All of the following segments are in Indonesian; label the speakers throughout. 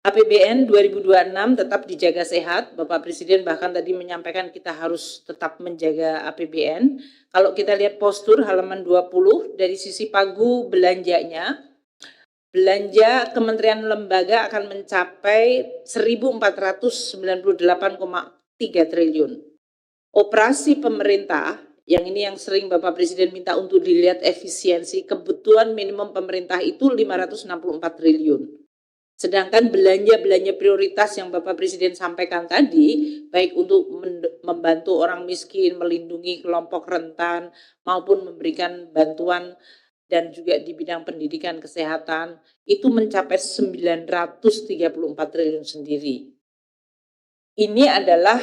Speaker 1: APBN 2026 tetap dijaga sehat. Bapak Presiden bahkan tadi menyampaikan kita harus tetap menjaga APBN. Kalau kita lihat postur halaman 20 dari sisi pagu belanjanya, belanja kementerian lembaga akan mencapai 1.498,3 triliun. Operasi pemerintah, yang ini yang sering Bapak Presiden minta untuk dilihat efisiensi, kebutuhan minimum pemerintah itu 564 triliun. Sedangkan belanja-belanja prioritas yang Bapak Presiden sampaikan tadi, baik untuk membantu orang miskin, melindungi kelompok rentan, maupun memberikan bantuan dan juga di bidang pendidikan kesehatan, itu mencapai 934 triliun sendiri. Ini adalah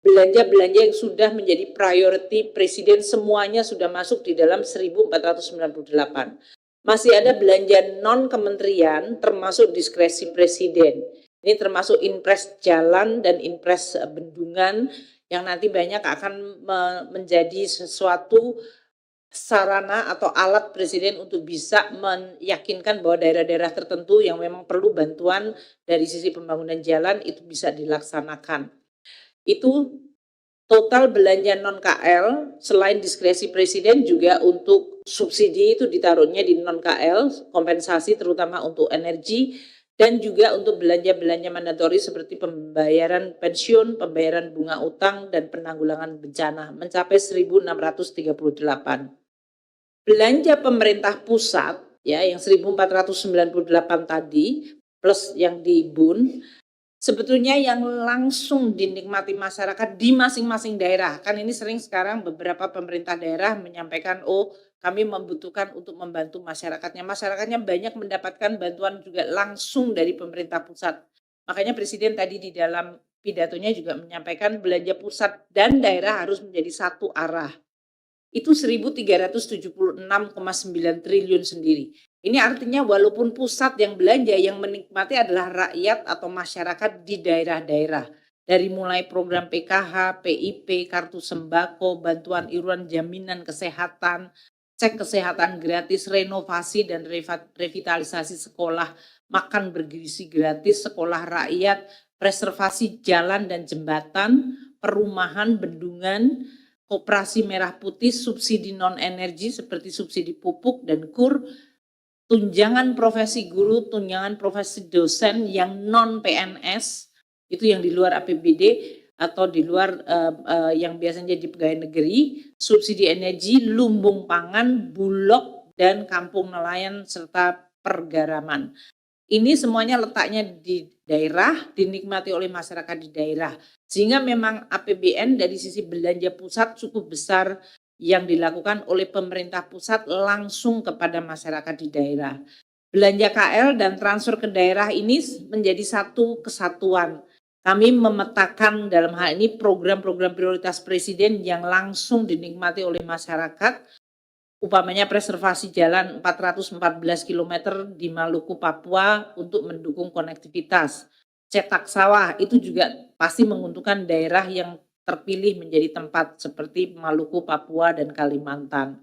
Speaker 1: belanja-belanja yang sudah menjadi priority Presiden, semuanya sudah masuk di dalam 1.498. Masih ada belanja non-kementerian termasuk diskresi Presiden. Ini termasuk impres jalan dan impres bendungan yang nanti banyak akan menjadi sesuatu sarana atau alat Presiden untuk bisa meyakinkan bahwa daerah-daerah tertentu yang memang perlu bantuan dari sisi pembangunan jalan itu bisa dilaksanakan. Itu total belanja non-KL selain diskresi Presiden juga untuk subsidi itu ditaruhnya di non-KL, kompensasi terutama untuk energi dan juga untuk belanja-belanja mandatori seperti pembayaran pensiun, pembayaran bunga utang dan penanggulangan bencana mencapai 1.638. Belanja pemerintah pusat ya yang 1.498 tadi plus yang di BUN sebetulnya yang langsung dinikmati masyarakat di masing-masing daerah. Kan ini sering sekarang beberapa pemerintah daerah menyampaikan, oh kami membutuhkan untuk membantu masyarakatnya. Masyarakatnya banyak mendapatkan bantuan juga langsung dari pemerintah pusat. Makanya Presiden tadi di dalam pidatonya juga menyampaikan belanja pusat dan daerah harus menjadi satu arah. Itu 1.376,9 triliun sendiri. Ini artinya walaupun pusat yang belanja, yang menikmati adalah rakyat atau masyarakat di daerah-daerah. Dari mulai program PKH, PIP, kartu sembako, bantuan iuran jaminan kesehatan, cek kesehatan gratis, renovasi dan revitalisasi sekolah, makan bergizi gratis, sekolah rakyat, preservasi jalan dan jembatan, perumahan, bendungan, koperasi merah putih, subsidi non-energi seperti subsidi pupuk dan KUR, tunjangan profesi guru, tunjangan profesi dosen yang non-PNS, itu yang di luar APBD atau di luar yang biasanya di pegawai negeri, subsidi energi, lumbung pangan, bulog, dan kampung nelayan serta pergaraman. Ini semuanya letaknya di daerah, dinikmati oleh masyarakat di daerah. Sehingga memang APBN dari sisi belanja pusat cukup besar yang dilakukan oleh pemerintah pusat langsung kepada masyarakat di daerah. Belanja KL dan transfer ke daerah ini menjadi satu kesatuan. Kami memetakan dalam hal ini program-program prioritas Presiden yang langsung dinikmati oleh masyarakat. Upamanya preservasi jalan 414 km di Maluku, Papua untuk mendukung konektivitas. Cetak sawah itu juga pasti menguntungkan daerah yang terpilih menjadi tempat seperti Maluku, Papua, dan Kalimantan.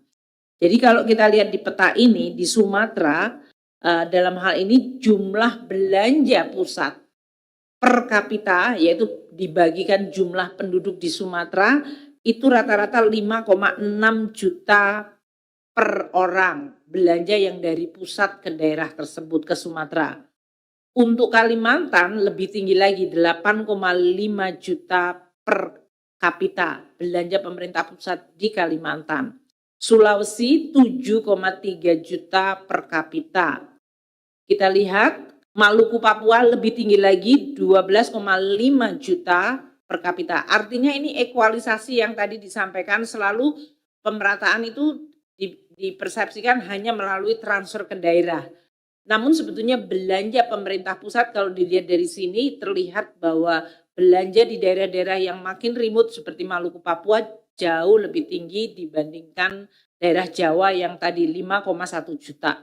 Speaker 1: Jadi kalau kita lihat di peta ini, di Sumatera, dalam hal ini jumlah belanja pusat per kapita, yaitu dibagikan jumlah penduduk di Sumatera, itu rata-rata 5,6 juta per orang belanja yang dari pusat ke daerah tersebut ke Sumatera. Untuk Kalimantan lebih tinggi lagi 8,5 juta per kapita belanja pemerintah pusat di Kalimantan. Sulawesi 7,3 juta per kapita. Kita lihat Maluku Papua lebih tinggi lagi 12,5 juta per kapita. Artinya ini ekualisasi yang tadi disampaikan selalu pemerataan itu dipersepsikan hanya melalui transfer ke daerah. Namun sebetulnya belanja pemerintah pusat kalau dilihat dari sini terlihat bahwa belanja di daerah-daerah yang makin remote seperti Maluku Papua jauh lebih tinggi dibandingkan daerah Jawa yang tadi 5,1 juta.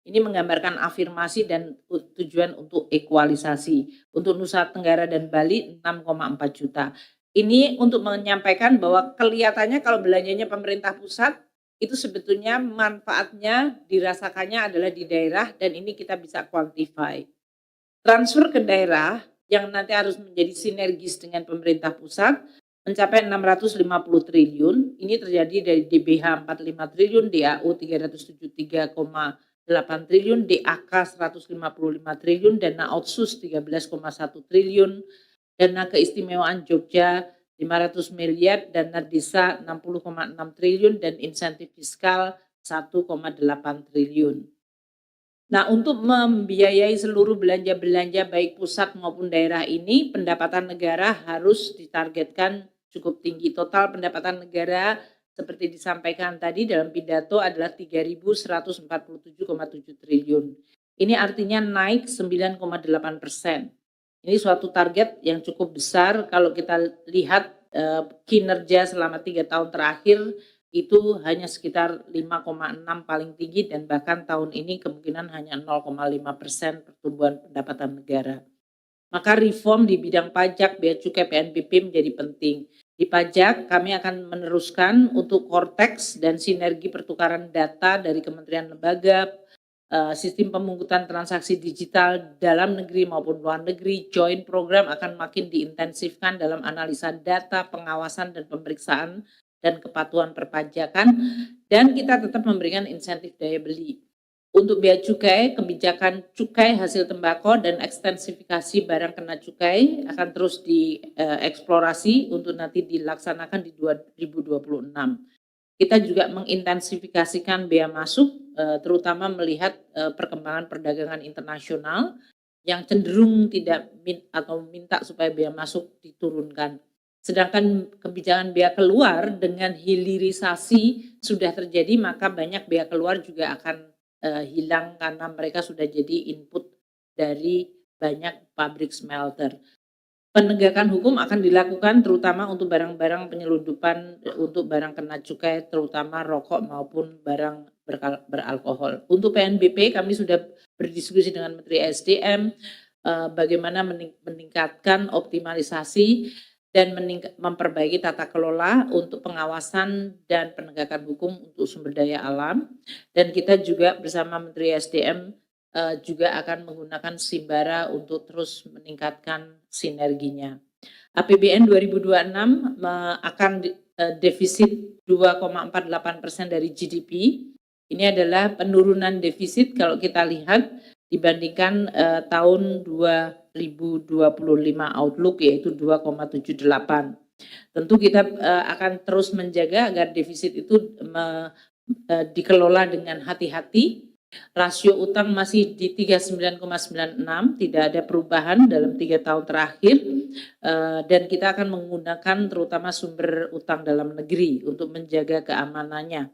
Speaker 1: Ini menggambarkan afirmasi dan tujuan untuk ekualisasi. Untuk Nusa Tenggara dan Bali 6,4 juta. Ini untuk menyampaikan bahwa kelihatannya kalau belanjanya pemerintah pusat itu sebetulnya manfaatnya dirasakannya adalah di daerah dan ini kita bisa quantify. Transfer ke daerah yang nanti harus menjadi sinergis dengan pemerintah pusat mencapai 650 triliun. Ini terjadi dari DBH 45 triliun, DAU 373,8 triliun, DAK 155 triliun, dana otsus 13,1 triliun, dana keistimewaan Jogja 500 miliar, dana desa 60,6 triliun, dan insentif fiskal 1,8 triliun. Nah, untuk membiayai seluruh belanja-belanja baik pusat maupun daerah ini, pendapatan negara harus ditargetkan cukup tinggi. Total pendapatan negara seperti disampaikan tadi dalam pidato adalah 3.147,7 triliun. Ini artinya naik 9,8%. Ini suatu target yang cukup besar kalau kita lihat kinerja selama 3 tahun terakhir itu hanya sekitar 5,6 paling tinggi, dan bahkan tahun ini kemungkinan hanya 0,5% pertumbuhan pendapatan negara. Maka reform di bidang pajak, bea cukai, PNBP menjadi penting. Di pajak kami akan meneruskan untuk Cortex dan sinergi pertukaran data dari kementerian lembaga, sistem pemungutan transaksi digital dalam negeri maupun luar negeri. Joint program akan makin diintensifkan dalam analisa data, pengawasan dan pemeriksaan dan kepatuhan perpajakan, dan kita tetap memberikan insentif daya beli. Untuk bea cukai, kebijakan cukai hasil tembakau dan ekstensifikasi barang kena cukai akan terus dieksplorasi untuk nanti dilaksanakan di 2026. Kita juga mengintensifikasikan bea masuk, terutama melihat perkembangan perdagangan internasional yang cenderung tidak minta supaya bea masuk diturunkan. Sedangkan kebijakan bea keluar dengan hilirisasi sudah terjadi, maka banyak bea keluar juga akan hilang karena mereka sudah jadi input dari banyak pabrik smelter. Penegakan hukum akan dilakukan terutama untuk barang-barang penyelundupan untuk barang kena cukai, terutama rokok maupun barang beralkohol. Untuk PNBP kami sudah berdiskusi dengan Menteri SDM bagaimana meningkatkan optimalisasi dan memperbaiki tata kelola untuk pengawasan dan penegakan hukum untuk sumber daya alam. Dan kita juga bersama Menteri SDM juga akan menggunakan Simbara untuk terus meningkatkan sinerginya. APBN 2026 akan defisit 2,48% dari GDP. Ini adalah penurunan defisit kalau kita lihat dibandingkan tahun 2025 outlook, yaitu 2,78. Tentu kita akan terus menjaga agar defisit itu dikelola dengan hati-hati. Rasio utang masih di 39,96, tidak ada perubahan dalam 3 tahun terakhir, dan kita akan menggunakan terutama sumber utang dalam negeri untuk menjaga keamanannya.